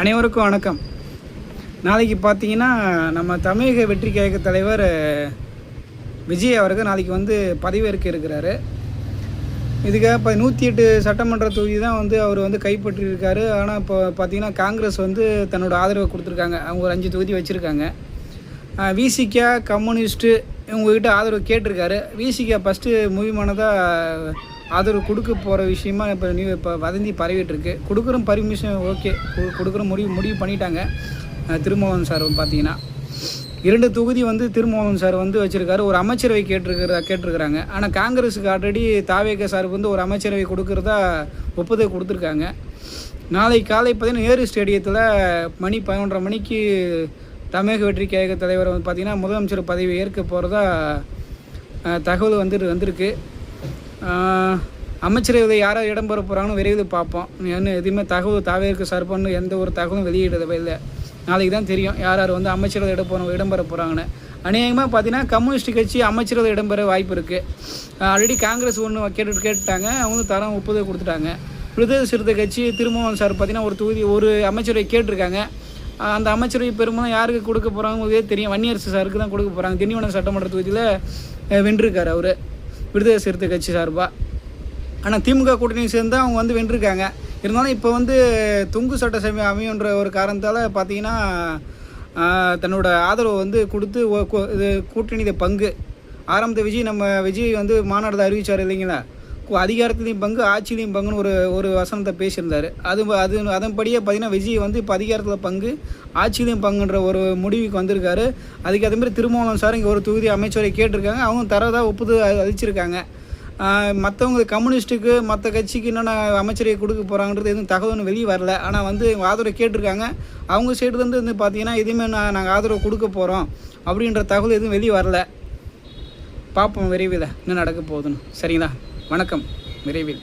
அனைவருக்கும் வணக்கம். நாளைக்கு பார்த்தீங்கன்னா நம்ம தமிழக வெற்றி கழக தலைவர் விஜய் அவர்கள் நாளைக்கு பதவியேற்க இருக்கிறாரு. இதுக்காக இப்போ 108 சட்டமன்ற தொகுதி தான் அவர் கைப்பற்றியிருக்காரு. ஆனால் இப்போ பார்த்தீங்கன்னா காங்கிரஸ் தன்னோட ஆதரவை கொடுத்துருக்காங்க. அவங்க ஒரு 5 தொகுதி வச்சுருக்காங்க. விசிகா கம்யூனிஸ்ட்டு இவங்ககிட்ட ஆதரவு கேட்டிருக்காரு. விசிகா ஃபஸ்ட்டு முடிவானதாக ஆதரவு கொடுக்க போகிற விஷயமா இப்போ வதந்தி பரவிட்டுருக்கு. கொடுக்குற பர்மிஷன் ஓகே, கொடுக்குற முடிவு பண்ணிட்டாங்க. திருமாவளவன் சார் பார்த்தீங்கன்னா 2 தொகுதி திருமாவளவன் சார் வச்சுருக்காரு. ஒரு அமைச்சரவை கேட்டிருக்கிறாங்க. ஆனால் காங்கிரஸுக்கு ஆல்ரெடி தாவேக சார் ஒரு அமைச்சரவை கொடுக்குறதா ஒப்புதல் கொடுத்துருக்காங்க. நாளை காலை பார்த்தீங்கன்னா நேரு ஸ்டேடியத்தில் மணி 11:30 மணிக்கு தமிழக வெற்றி கழக தலைவர் பார்த்திங்கன்னா முதலமைச்சர் பதவி ஏற்க போகிறதா தகவல் வந்திருக்கு. அமைச்சரவையில் யாராவது இடம்பெற போகிறாங்கன்னு விரைவில் பார்ப்போம். எதுவுமே தகவல் தாவேற்கு சார்பான்னு எந்த ஒரு தகவலும் வெளியிடவே இல்லை. நாளைக்கு தான் தெரியும் யார் அமைச்சரவை இடம்பெற போகிறாங்கன்னு. அநேகமாக பார்த்தீங்கன்னா கம்யூனிஸ்ட் கட்சி அமைச்சரவை இடம்பெற வாய்ப்பு இருக்குது. ஆல்ரெடி காங்கிரஸ் ஒன்று கேட்டுட்டாங்க. அவங்க ஒப்புதல் கொடுத்துட்டாங்க. விடுதலை சிறுத்தை கட்சி திருமாவளவன் சார் பார்த்தீங்கன்னா ஒரு அமைச்சரவை கேட்டிருக்காங்க. அந்த அமைச்சரவை பெரும்பாலும் யாருக்கு கொடுக்க போகிறாங்க தெரியும். வன்னியரசு சாருக்கு தான் கொடுக்க போகிறாங்க. திண்டிவனம் சட்டமன்ற தொகுதியில் வென்றிருக்கார் அவர் விடுதலை சிறுத்தை கட்சி சார்பாக. ஆனால் திமுக கூட்டணி சேர்ந்து அவங்க வென்றிருக்காங்க. இருந்தாலும் இப்போ தொங்கு சட்டசபை அமையுன்ற ஒரு காரணத்தால் பார்த்தீங்கன்னா தன்னோட ஆதரவு கொடுத்து இது கூட்டணி பங்கு ஆரம்பத்தை விஜய் மாநாடு அறிவிச்சார் இல்லைங்களா. அதிகாரத்துலேயும் பங்கு ஆட்சியிலையும் பங்குன்னு ஒரு வசனத்தை பேசியிருந்தார். அதன்படியே பார்த்தீங்கன்னா விஜய் இப்போ அதிகாரத்தில் பங்கு ஆட்சியிலையும் பங்குன்ற ஒரு முடிவுக்கு வந்திருக்காரு. அதுக்கு அதேமாதிரி திருமாவளவன் சார் இங்கே ஒரு தொகுதி அமைச்சரை கேட்டிருக்காங்க. அவங்க தரதாக ஒப்புதல் அளிச்சிருக்காங்க. மற்றவங்க கம்யூனிஸ்ட்டுக்கு மற்ற கட்சிக்கு என்னென்ன அமைச்சரை கொடுக்க போகிறாங்கன்றது எதுவும் தகவல் வெளியே வரல. ஆனால் ஆதரவு கேட்டிருக்காங்க. அவங்க சைடு பார்த்தீங்கன்னா எதுவுமே நாங்கள் ஆதரவு கொடுக்க போகிறோம் அப்படின்ற தகவல் எதுவும் வெளியே வரல. பார்ப்போம் விரைவில் என்ன நடக்க போகுதுன்னு. சரிங்களா? வணக்கம். விரைவில்.